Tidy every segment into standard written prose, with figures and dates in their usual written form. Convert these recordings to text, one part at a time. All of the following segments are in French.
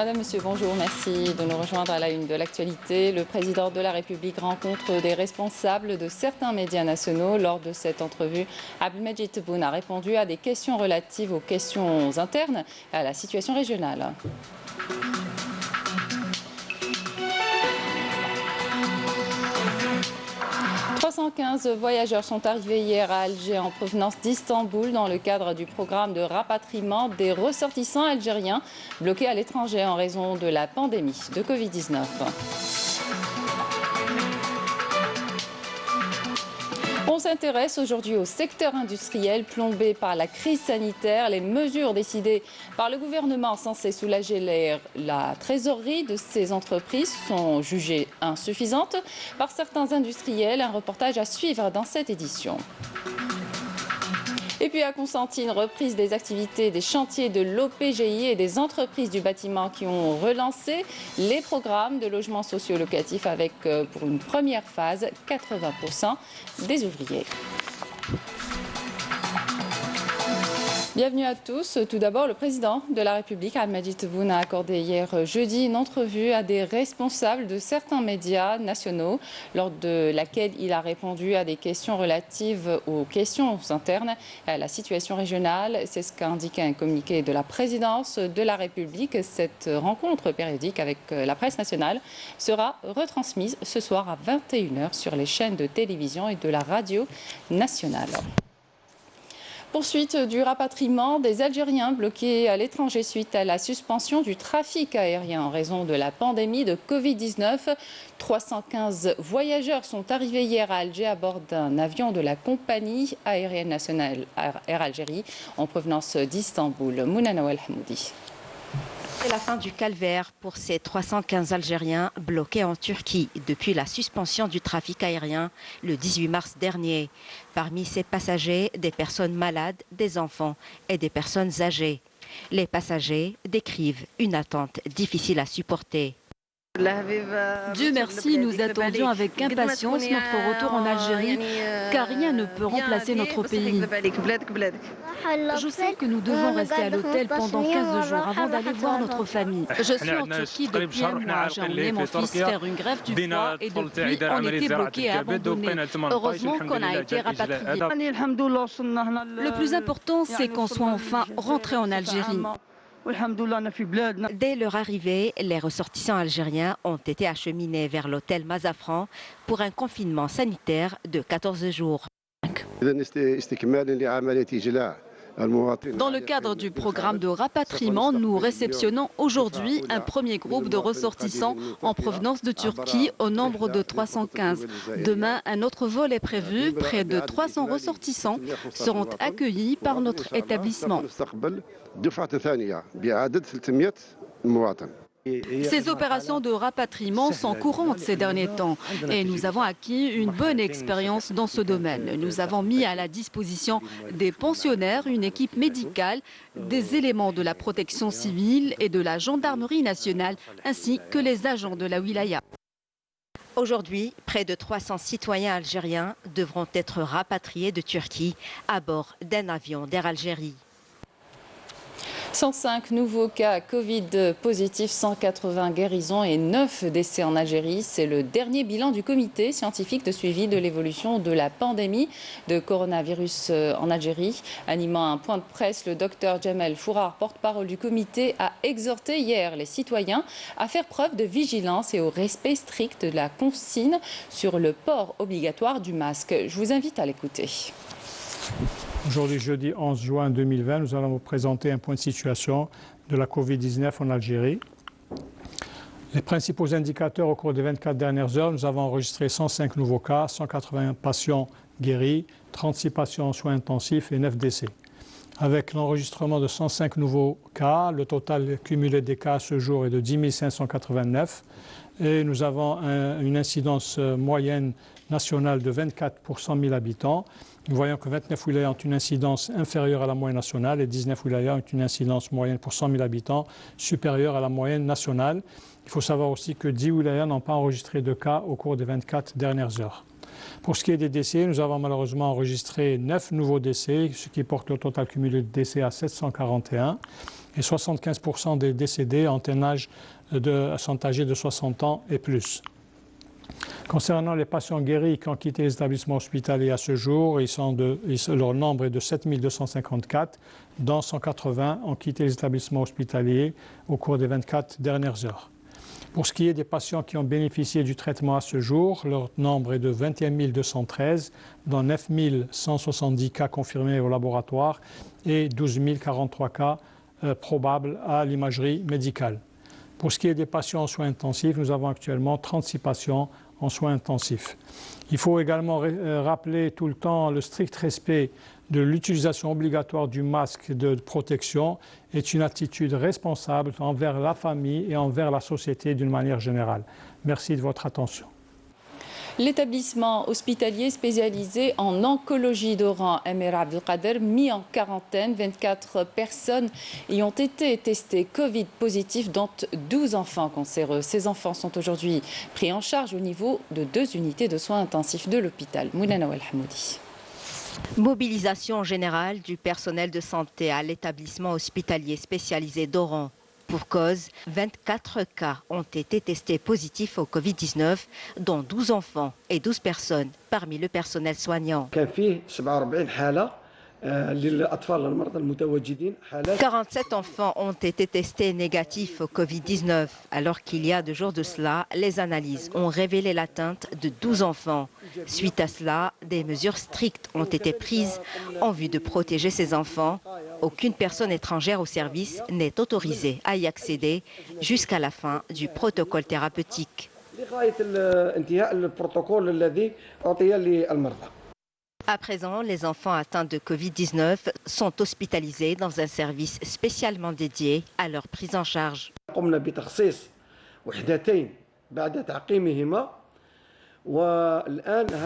Madame, Monsieur, bonjour. Merci de nous rejoindre à la une de l'actualité. Le président de la République rencontre des responsables de certains médias nationaux. Lors de cette entrevue, Abdelmajid Tebboune a répondu à des questions relatives aux questions internes et à la situation régionale. 315 voyageurs sont arrivés hier à Alger en provenance d'Istanbul dans le cadre du programme de rapatriement des ressortissants algériens bloqués à l'étranger en raison de la pandémie de Covid-19. On s'intéresse aujourd'hui au secteur industriel plombé par la crise sanitaire. Les mesures décidées par le gouvernement censées soulager la trésorerie de ces entreprises sont jugées insuffisantes par certains industriels. Un reportage à suivre dans cette édition. Et puis à Constantine, reprise des activités des chantiers de l'OPGI et des entreprises du bâtiment qui ont relancé les programmes de logements sociaux locatifs avec pour une première phase 80% des ouvriers. Bienvenue à tous. Tout d'abord, le président de la République, Abdelmajid Tebboune, a accordé hier jeudi une entrevue à des responsables de certains médias nationaux, lors de laquelle il a répondu à des questions relatives aux questions internes et à la situation régionale. C'est ce qu'a indiqué un communiqué de la présidence de la République. Cette rencontre périodique avec la presse nationale sera retransmise ce soir à 21h sur les chaînes de télévision et de la radio nationale. Poursuite du rapatriement des Algériens bloqués à l'étranger suite à la suspension du trafic aérien en raison de la pandémie de Covid-19. 315 voyageurs sont arrivés hier à Alger à bord d'un avion de la compagnie aérienne nationale Air Algérie en provenance d'Istanbul. Mouna Nawal Hamoudi. C'est la fin du calvaire pour ces 315 Algériens bloqués en Turquie depuis la suspension du trafic aérien le 18 mars dernier. Parmi ces passagers, des personnes malades, des enfants et des personnes âgées. Les passagers décrivent une attente difficile à supporter. Dieu merci, nous attendions avec impatience notre retour en Algérie, car rien ne peut remplacer notre pays. Je sais que nous devons rester à l'hôtel pendant 15 jours avant d'aller voir notre famille. Je suis en Turquie depuis un mois. J'ai emmené mon fils faire une greffe du foie et depuis, on était bloqués et abandonnés. Heureusement qu'on a été rapatriés. Le plus important, c'est qu'on soit enfin rentré en Algérie. Dès leur arrivée, les ressortissants algériens ont été acheminés vers l'hôtel Mazafran pour un confinement sanitaire de 14 jours. Dans le cadre du programme de rapatriement, nous réceptionnons aujourd'hui un premier groupe de ressortissants en provenance de Turquie au nombre de 315. Demain, un autre vol est prévu. Près de 300 ressortissants seront accueillis par notre établissement. Ces opérations de rapatriement sont courantes ces derniers temps et nous avons acquis une bonne expérience dans ce domaine. Nous avons mis à la disposition des pensionnaires une équipe médicale, des éléments de la protection civile et de la gendarmerie nationale ainsi que les agents de la wilaya. Aujourd'hui, près de 300 citoyens algériens devront être rapatriés de Turquie à bord d'un avion d'Air Algérie. 105 nouveaux cas Covid positifs, 180 guérisons et 9 décès en Algérie. C'est le dernier bilan du comité scientifique de suivi de l'évolution de la pandémie de coronavirus en Algérie. Animant un point de presse, le docteur Jamel Fourar, porte-parole du comité, a exhorté hier les citoyens à faire preuve de vigilance et au respect strict de la consigne sur le port obligatoire du masque. Je vous invite à l'écouter. Aujourd'hui, jeudi 11 juin 2020, nous allons vous présenter un point de situation de la Covid-19 en Algérie. Les principaux indicateurs au cours des 24 dernières heures, nous avons enregistré 105 nouveaux cas, 180 patients guéris, 36 patients en soins intensifs et 9 décès. Avec l'enregistrement de 105 nouveaux cas, le total cumulé des cas à ce jour est de 10 589 et nous avons une incidence moyenne nationale de 24 pour 100 000 habitants. Nous voyons que 29 wilayas ont une incidence inférieure à la moyenne nationale et 19 wilayas ont une incidence moyenne pour 100 000 habitants supérieure à la moyenne nationale. Il faut savoir aussi que 10 wilayas n'ont pas enregistré de cas au cours des 24 dernières heures. Pour ce qui est des décès, nous avons malheureusement enregistré 9 nouveaux décès, ce qui porte le total cumulé de décès à 741. et 75% des décédés sont âgés de 60 ans et plus. Concernant les patients guéris qui ont quitté les établissements hospitaliers à ce jour, leur nombre est de 7 254, dont 180 ont quitté les établissements hospitaliers au cours des 24 dernières heures. Pour ce qui est des patients qui ont bénéficié du traitement à ce jour, leur nombre est de 21 213, dont 9 170 cas confirmés au laboratoire et 12 043 cas probables à l'imagerie médicale. Pour ce qui est des patients en soins intensifs, nous avons actuellement 36 patients en soins intensifs. Il faut également rappeler tout le temps le strict respect de l'utilisation obligatoire du masque de protection est une attitude responsable envers la famille et envers la société d'une manière générale. Merci de votre attention. L'établissement hospitalier spécialisé en oncologie d'Oran, Emir Abdelkader, mis en quarantaine. 24 personnes y ont été testées Covid positif, dont 12 enfants cancéreux. Ces enfants sont aujourd'hui pris en charge au niveau de 2 unités de soins intensifs de l'hôpital. Moulana Ouelhamoudi. Mobilisation générale du personnel de santé à l'établissement hospitalier spécialisé d'Oran. Pour cause, 24 cas ont été testés positifs au Covid-19, dont 12 enfants et 12 personnes parmi le personnel soignant. 47 enfants ont été testés négatifs au Covid-19, alors qu'il y a 2 jours de cela, les analyses ont révélé l'atteinte de 12 enfants. Suite à cela, des mesures strictes ont été prises en vue de protéger ces enfants. Aucune personne étrangère au service n'est autorisée à y accéder jusqu'à la fin du protocole thérapeutique. À présent, les enfants atteints de Covid-19 sont hospitalisés dans un service spécialement dédié à leur prise en charge.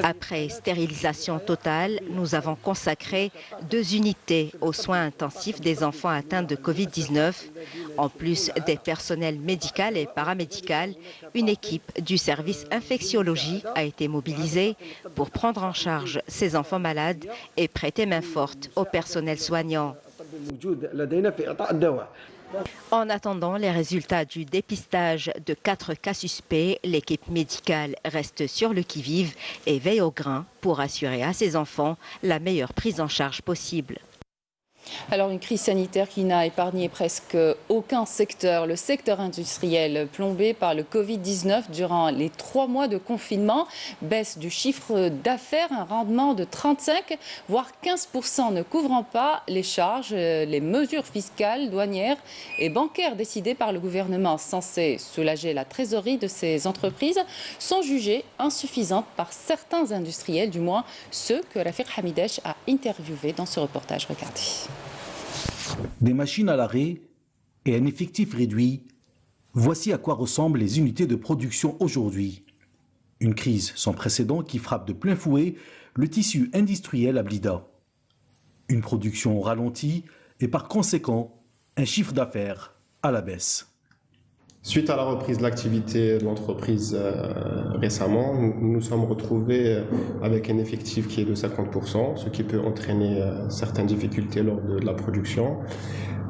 Après stérilisation totale, nous avons consacré 2 unités aux soins intensifs des enfants atteints de Covid-19. En plus des personnels médicaux et paramédicaux, une équipe du service infectiologie a été mobilisée pour prendre en charge ces enfants malades et prêter main forte au personnel soignant. En attendant les résultats du dépistage de 4 cas suspects, l'équipe médicale reste sur le qui-vive et veille au grain pour assurer à ses enfants la meilleure prise en charge possible. Alors une crise sanitaire qui n'a épargné presque aucun secteur. Le secteur industriel plombé par le Covid-19 durant les 3 mois de confinement. Baisse du chiffre d'affaires, un rendement de 35 voire 15% ne couvrant pas les charges, les mesures fiscales, douanières et bancaires décidées par le gouvernement censées soulager la trésorerie de ces entreprises sont jugées insuffisantes par certains industriels, du moins ceux que Rafiq Hamidesh a interviewés dans ce reportage. Regardez. Des machines à l'arrêt et un effectif réduit, voici à quoi ressemblent les unités de production aujourd'hui. Une crise sans précédent qui frappe de plein fouet le tissu industriel à Blida. Une production ralentie et par conséquent un chiffre d'affaires à la baisse. Suite à la reprise de l'activité de l'entreprise récemment, nous nous sommes retrouvés avec un effectif qui est de 50%, ce qui peut entraîner certaines difficultés lors de la production.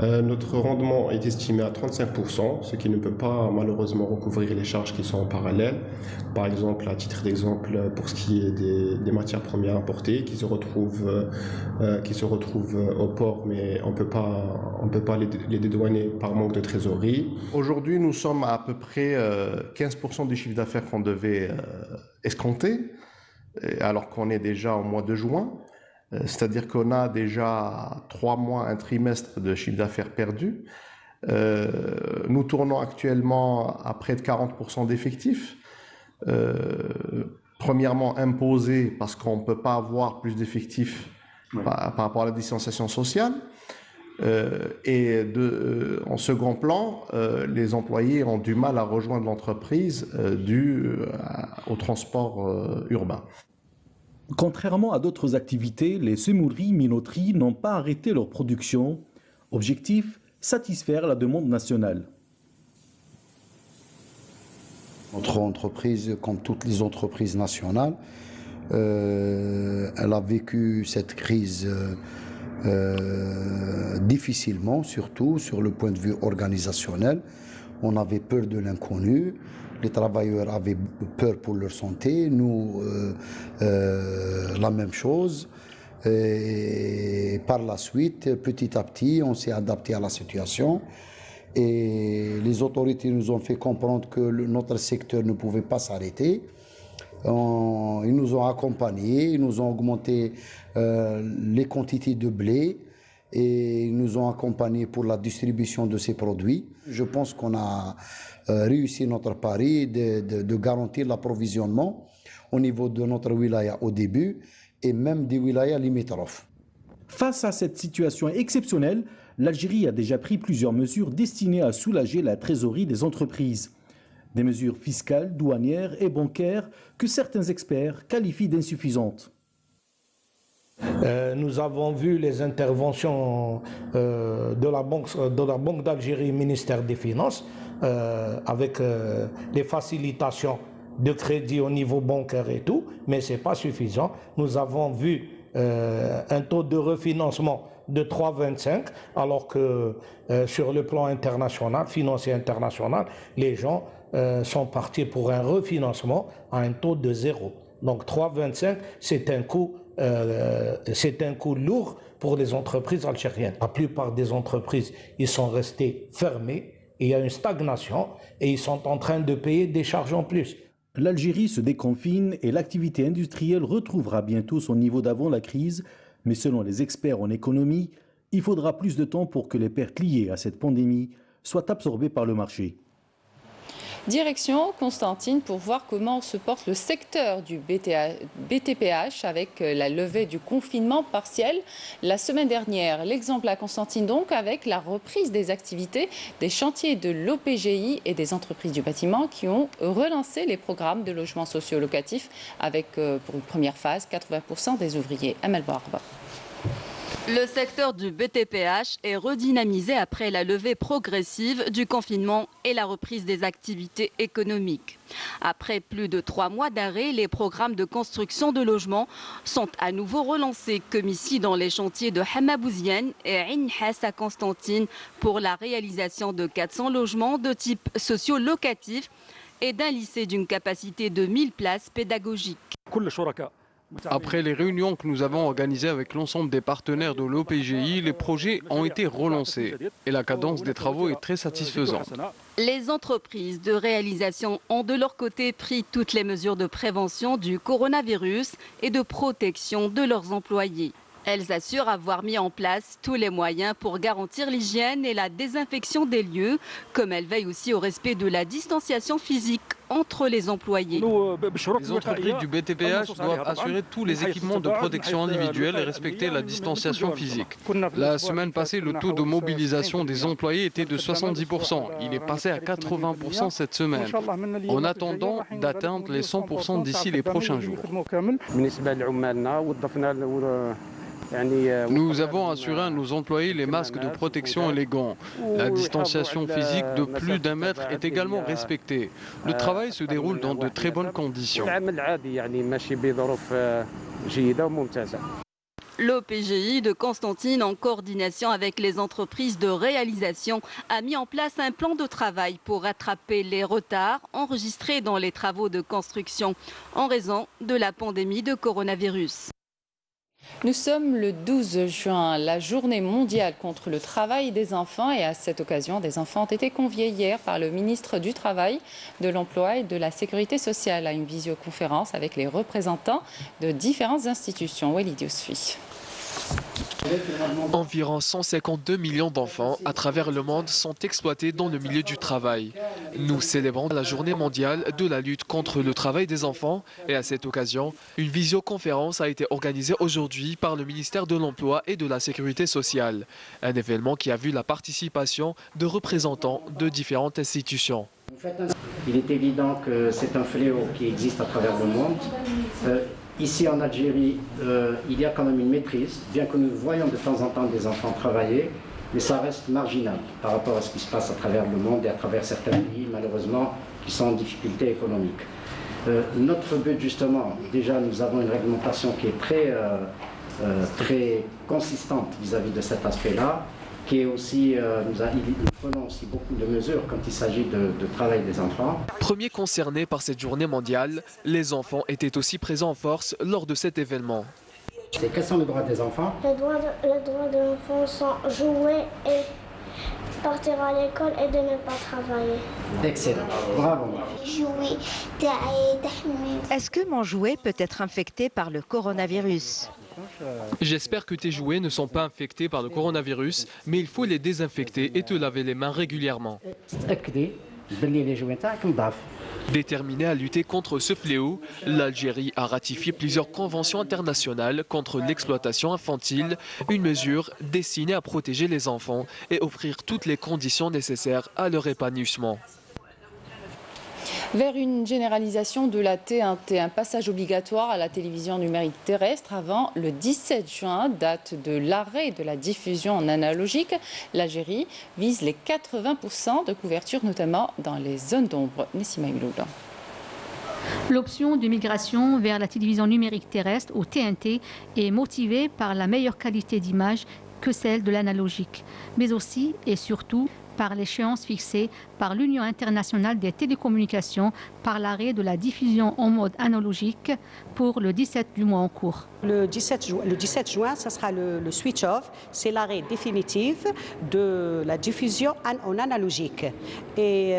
Notre rendement est estimé à 35%, ce qui ne peut pas malheureusement recouvrir les charges qui sont en parallèle. Par exemple, à titre d'exemple, pour ce qui est des matières premières importées qui se retrouvent au port, mais on peut pas les dédouaner par manque de trésorerie. Aujourd'hui, nous sommes à peu près 15% du chiffre d'affaires qu'on devait escompter, alors qu'on est déjà au mois de juin. C'est-à-dire qu'on a déjà 3 mois, un trimestre de chiffre d'affaires perdu. Nous tournons actuellement à près de 40% d'effectifs. Premièrement, imposé parce qu'on ne peut pas avoir plus d'effectifs par rapport à la distanciation sociale. En second plan, les employés ont du mal à rejoindre l'entreprise dû au transport urbain. Contrairement à d'autres activités, les semouleries-minoteries n'ont pas arrêté leur production. Objectif, satisfaire la demande nationale. Notre entreprise, comme toutes les entreprises nationales, elle a vécu cette crise difficilement, surtout sur le point de vue organisationnel. On avait peur de l'inconnu, les travailleurs avaient peur pour leur santé, nous, la même chose. Et par la suite, petit à petit, on s'est adapté à la situation et les autorités nous ont fait comprendre que notre secteur ne pouvait pas s'arrêter. Ils nous ont accompagnés, ils nous ont augmenté les quantités de blé et ils nous ont accompagnés pour la distribution de ces produits. Je pense qu'on a réussi notre pari de garantir l'approvisionnement au niveau de notre wilaya au début et même des wilayas limitrophes. Face à cette situation exceptionnelle, l'Algérie a déjà pris plusieurs mesures destinées à soulager la trésorerie des entreprises. Des mesures fiscales, douanières et bancaires que certains experts qualifient d'insuffisantes. Nous avons vu les interventions de la Banque d'Algérie, ministère des Finances, avec les facilitations de crédit au niveau bancaire et tout, mais ce n'est pas suffisant. Nous avons vu un taux de refinancement de 3,25, alors que sur le plan international, financier international, les gens sont partis pour un refinancement à un taux de 0. Donc 3,25, c'est un coût lourd pour les entreprises algériennes. La plupart des entreprises, ils sont restés fermés, il y a une stagnation et ils sont en train de payer des charges en plus. L'Algérie se déconfine et l'activité industrielle retrouvera bientôt son niveau d'avant la crise, mais selon les experts en économie, il faudra plus de temps pour que les pertes liées à cette pandémie soient absorbées par le marché. Direction Constantine pour voir comment se porte le secteur du BTPH avec la levée du confinement partiel la semaine dernière. L'exemple à Constantine donc avec la reprise des activités des chantiers de l'OPGI et des entreprises du bâtiment qui ont relancé les programmes de logements sociaux locatifs avec pour une première phase 80% des ouvriers. Amel Barba. Le secteur du BTPH est redynamisé après la levée progressive du confinement et la reprise des activités économiques. Après plus de 3 mois d'arrêt, les programmes de construction de logements sont à nouveau relancés, comme ici dans les chantiers de Hamabouziane et Ain-Hass à Constantine pour la réalisation de 400 logements de type socio-locatif et d'un lycée d'une capacité de 1000 places pédagogiques. Après les réunions que nous avons organisées avec l'ensemble des partenaires de l'OPGI, les projets ont été relancés et la cadence des travaux est très satisfaisante. Les entreprises de réalisation ont de leur côté pris toutes les mesures de prévention du coronavirus et de protection de leurs employés. Elles assurent avoir mis en place tous les moyens pour garantir l'hygiène et la désinfection des lieux, comme elles veillent aussi au respect de la distanciation physique entre les employés. Les entreprises du BTPH doivent assurer tous les équipements de protection individuelle et respecter la distanciation physique. La semaine passée, le taux de mobilisation des employés était de 70%. Il est passé à 80% cette semaine, en attendant d'atteindre les 100% d'ici les prochains jours. Nous avons assuré à nos employés les masques de protection et les gants. La distanciation physique de plus d'1 mètre est également respectée. Le travail se déroule dans de très bonnes conditions. L'OPGI de Constantine, en coordination avec les entreprises de réalisation, a mis en place un plan de travail pour rattraper les retards enregistrés dans les travaux de construction en raison de la pandémie de coronavirus. Nous sommes le 12 juin, la journée mondiale contre le travail des enfants et à cette occasion, des enfants ont été conviés hier par le ministre du Travail, de l'Emploi et de la Sécurité sociale à une visioconférence avec les représentants de différentes institutions. Walid Yousfi. Environ 152 millions d'enfants à travers le monde sont exploités dans le milieu du travail. Nous célébrons la journée mondiale de la lutte contre le travail des enfants et à cette occasion, une visioconférence a été organisée aujourd'hui par le ministère de l'Emploi et de la Sécurité sociale. Un événement qui a vu la participation de représentants de différentes institutions. Il est évident que c'est un fléau qui existe à travers le monde. Ici en Algérie, il y a quand même une maîtrise, bien que nous voyons de temps en temps des enfants travailler, mais ça reste marginal par rapport à ce qui se passe à travers le monde et à travers certains pays, malheureusement, qui sont en difficulté économique. Notre but, justement, déjà, nous avons une réglementation qui est très consistante vis-à-vis de cet aspect-là, qui est aussi, nous prenons aussi beaucoup de mesures quand il s'agit de travail des enfants. Premiers concernés par cette journée mondiale, les enfants étaient aussi présents en force lors de cet événement. Quels sont les droits des enfants? Les droits de l'enfant sont jouer et partir à l'école et de ne pas travailler. Excellent, bravo. Est-ce que mon jouet peut être infecté par le coronavirus? J'espère que tes jouets ne sont pas infectés par le coronavirus, mais il faut les désinfecter et te laver les mains régulièrement. Déterminée à lutter contre ce fléau, l'Algérie a ratifié plusieurs conventions internationales contre l'exploitation infantile, une mesure destinée à protéger les enfants et offrir toutes les conditions nécessaires à leur épanouissement. Vers une généralisation de la TNT, un passage obligatoire à la télévision numérique terrestre avant le 17 juin, date de l'arrêt de la diffusion en analogique. L'Algérie vise les 80% de couverture, notamment dans les zones d'ombre. Nessima Iloula. L'option de migration vers la télévision numérique terrestre, ou TNT, est motivée par la meilleure qualité d'image que celle de l'analogique, mais aussi et surtout par l'échéance fixée par l'Union internationale des télécommunications par l'arrêt de la diffusion en mode analogique pour le 17 du mois en cours. Le 17 juin, ce sera le switch-off, c'est l'arrêt définitif de la diffusion en analogique et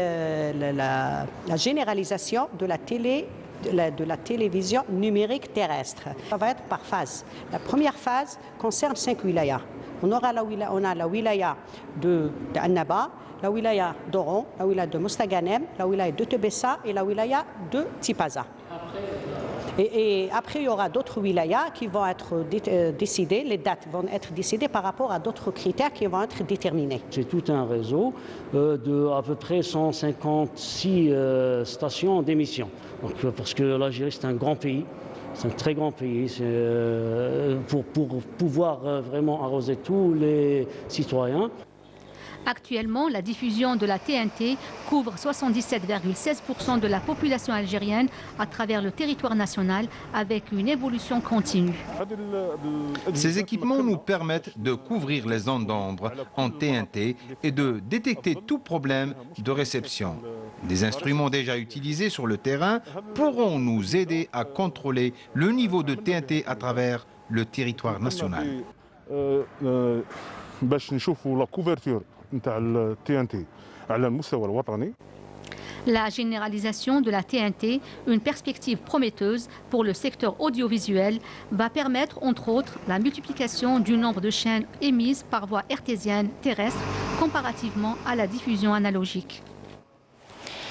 la généralisation de la télévision numérique terrestre. Ça va être par phase. La première phase concerne 5 wilayas. On a la wilaya de Annaba, la wilaya d'Oron, la wilaya de Mostaganem, la wilaya de Tebessa et la wilaya de Tipaza. Et après, il y aura d'autres wilayas qui vont être décidées, les dates vont être décidées par rapport à d'autres critères qui vont être déterminés. C'est tout un réseau de à peu près 156 stations d'émission. Parce que l'Algérie, c'est un grand pays. C'est un très grand pays pour pouvoir vraiment arroser tous les citoyens. Actuellement, la diffusion de la TNT couvre 77,16% de la population algérienne à travers le territoire national avec une évolution continue. Ces équipements nous permettent de couvrir les zones d'ombre en TNT et de détecter tout problème de réception. Des instruments déjà utilisés sur le terrain pourront nous aider à contrôler le niveau de TNT à travers le territoire national. La généralisation de la TNT, une perspective prometteuse pour le secteur audiovisuel, va permettre entre autres la multiplication du nombre de chaînes émises par voie hertzienne terrestre comparativement à la diffusion analogique.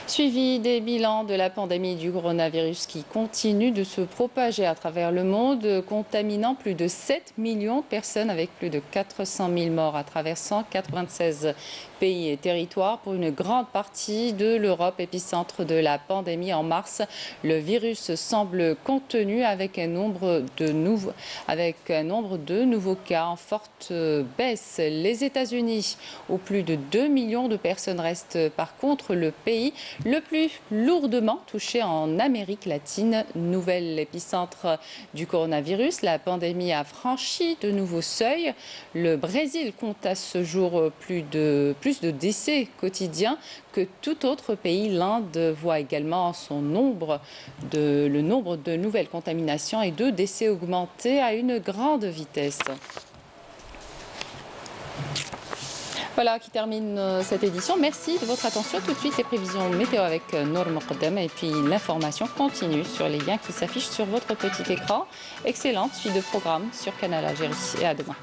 Suivi des bilans de la pandémie du coronavirus qui continue de se propager à travers le monde, contaminant plus de 7 millions de personnes avec plus de 400 000 morts à travers 196 pays et territoires pour une grande partie de l'Europe, épicentre de la pandémie en mars. Le virus semble contenu avec un nombre de nouveaux cas en forte baisse. Les États-Unis, où plus de 2 millions de personnes restent par contre le pays le plus lourdement touché en Amérique latine. Nouvel épicentre du coronavirus, la pandémie a franchi de nouveaux seuils. Le Brésil compte à ce jour plus de décès quotidiens que tout autre pays. L'Inde voit également le nombre de nouvelles contaminations et de décès augmenter à une grande vitesse. Voilà qui termine cette édition. Merci de votre attention. Tout de suite, les prévisions météo avec Nour Moqaddam et puis l'information continue sur les liens qui s'affichent sur votre petit écran. Excellente suite de programme sur Canal Algérie et à demain.